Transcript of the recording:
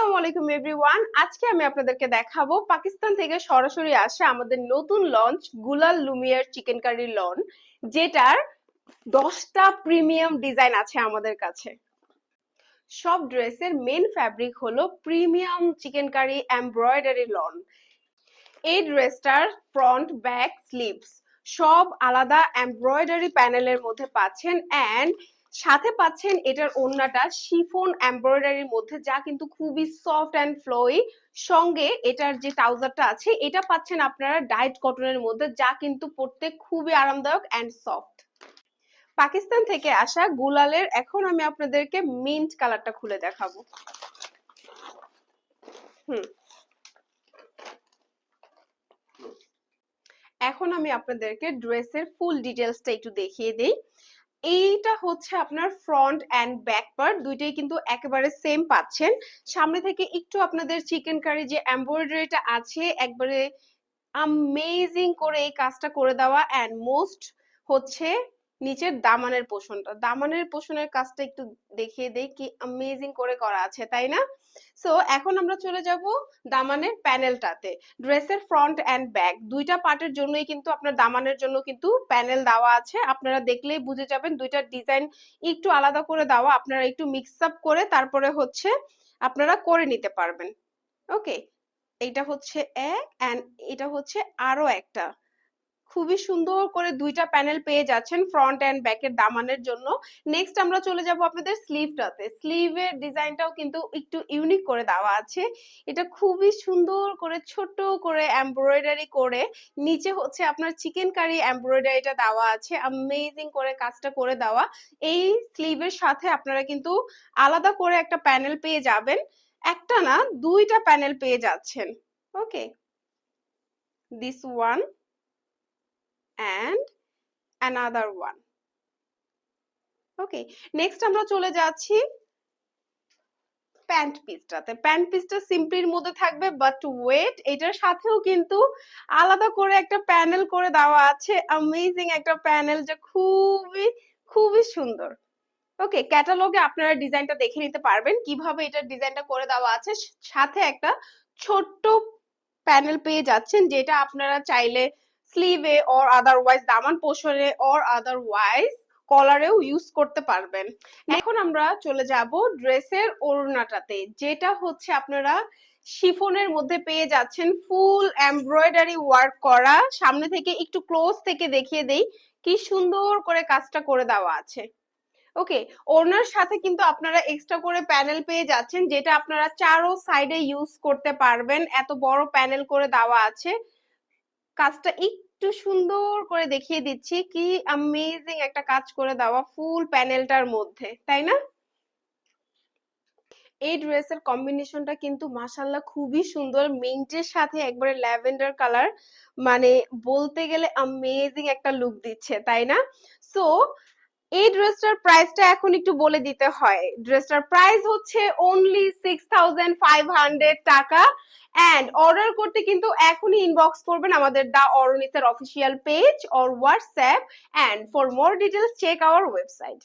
আসসালামু আলাইকুম এভরিওয়ান। আজকে আমি আপনাদেরকে দেখাবো পাকিস্তান থেকে সরাসরি আসে আমাদের নতুন লঞ্চ গুলাল লুমিয়ার চিকেন কারি লন, যেটার 10টা প্রিমিয়াম ডিজাইন আছে আমাদের কাছে। সব ড্রেসের মেন ফ্যাব্রিক হলো premium chikankari embroidery lawn. এই ড্রেসটার ফ্রন্ট, ব্যাক, স্লিভস সব আলাদা এমব্রয়ডারি প্যানেলের মধ্যে পাচ্ছেন, এন্ড সাথে পাচ্ছেন এটার ওড়নাটা শিফন এমব্রয়ডারির মধ্যে, যা কিন্তু খুবই সফট অ্যান্ড ফ্লোয়ি। সঙ্গে এটার যে ট্রাউজারটা আছে এটা পাচ্ছেন আপনারা ডাইট কটনের মধ্যে, যা কিন্তু পরতে খুবই আরামদায়ক অ্যান্ড সফট। পাকিস্তান থেকে আসা গুলালের এখন আমি আপনাদেরকে মিন্ট কালারটা খুলে দেখাবো। এখন আমি আপনাদেরকে ড্রেসের ফুল ডিটেলসটা একটু দেখিয়ে দেই। এইটা হচ্ছে আপনার ফ্রন্ট এন্ড ব্যাক পার্ট, দুইটাই কিন্তু একেবারে সেম পাচ্ছেন। সামনে থেকে একটু আপনাদের চিকেন কারি যে এমব্রয়ডারিটা আছে একবারে অ্যামেজিং করে এই কাজটা করে দেওয়া, এন্ড মোস্ট হচ্ছে নিচের দামানের পোষণের কাজটা একটু দেখিয়ে দেই, কি অ্যামেজিং করে করা আছে, তাই না? সো এখন আমরা চলে যাব দামানের প্যানেলটাতে। ড্রেসের ফ্রন্ট এন্ড ব্যাক দুইটা পার্টের জন্যই কিন্তু আপনার দামানের জন্য কিন্তু প্যানেল দেওয়া আছে। আপনারা দেখলেই বুঝে যাবেন দুইটার ডিজাইন একটু আলাদা করে দেওয়া, আপনারা একটু মিক্স আপ করে তারপরে হচ্ছে আপনারা করে নিতে পারবেন। ওকে, এটা হচ্ছে এক, এন্ড এটা হচ্ছে আরো একটা। খুবই সুন্দর করে দুইটা প্যানেল পেয়ে যাচ্ছেন ফ্রন্ট এন্ড ব্যাকের দামানের জন্য। নেক্সট আমরা চলে যাব আপনাদের স্লিভটাতে। স্লিভের ডিজাইনটাও কিন্তু একটু ইউনিক করে দেওয়া আছে। এটা খুবই সুন্দর করে ছোট করে এমব্রয়ডারি করে নিচে হচ্ছে আপনার চিকেন কারি এমব্রয়ডারিটা দেওয়া আছে, অ্যামেজিং করে কাজটা করে দেওয়া। এই স্লিভের সাথে আপনারা কিন্তু আলাদা করে একটা প্যানেল পেয়ে যাবেন, একটা না দুইটা প্যানেল পেয়ে যাচ্ছেন। Okay, this one and another one. Okay, next আমরা চলে যাচ্ছি প্যান্ট পিসটাতে। প্যান্ট পিসটা সিম্পলির মধ্যে থাকবে, বাট ওয়েট এটার সাথেও কিন্তু আলাদা করে একটা প্যানেল করে দেওয়া আছে, অ্যামেজিং একটা প্যানেল, যে খুবই খুবই সুন্দর। ওকে, ক্যাটালগে আপনারা ডিজাইনটা দেখে নিতে পারবেন কিভাবে এটার ডিজাইনটা করে দেওয়া আছে। সাথে একটা ছোট্ট প্যানেল পেয়ে যাচ্ছেন, যেটা আপনারা চাইলে স্লিভে or otherwise Daman পোর্শনে or otherwise কলারেও use করতে পারবেন। এখন আমরা চলে যাব ড্রেসের ওড়নাটাতে, যেটা হচ্ছে আপনারা শিফনের মধ্যে পেয়ে যাচ্ছেন ফুল এমব্রয়ডারি ওয়ার্ক করা। সামনে থেকে একটু ক্লোজ থেকে দেখিয়ে দেই কি সুন্দর করে কাজটা করে দেওয়া আছে। ওকে, ওড়নার সাথে কিন্তু আপনারা এক্সট্রা করে প্যানেল পেয়ে যাচ্ছেন, যেটা আপনারা চারো সাইডে ইউজ করতে পারবেন। এত বড় প্যানেল করে দেওয়া আছে। কাজটা একটু সুন্দর করে দেখিয়ে দিচ্ছি, কি অ্যামেজিং একটা কাজ করে দেওয়া ফুল প্যানেলটার মধ্যে, তাই না? এই ড্রেসের কম্বিনেশনটা কিন্তু মাশাআল্লাহ খুবই সুন্দর, মিন্টের সাথে একবারে ল্যাভেন্ডার কালার, মানে বলতে গেলে অ্যামেজিং একটা লুক দিচ্ছে, তাই না? সো এই ড্রেসটার প্রাইসটা এখন একটু বলে দিতে হয়। ড্রেসটার প্রাইস হচ্ছে অনলি 6500 টাকা, এন্ড অর্ডার করতে কিন্তু এখনই ইনবক্স করবেন আমাদের দা অরনিতের official page or WhatsApp, and for more details check our website.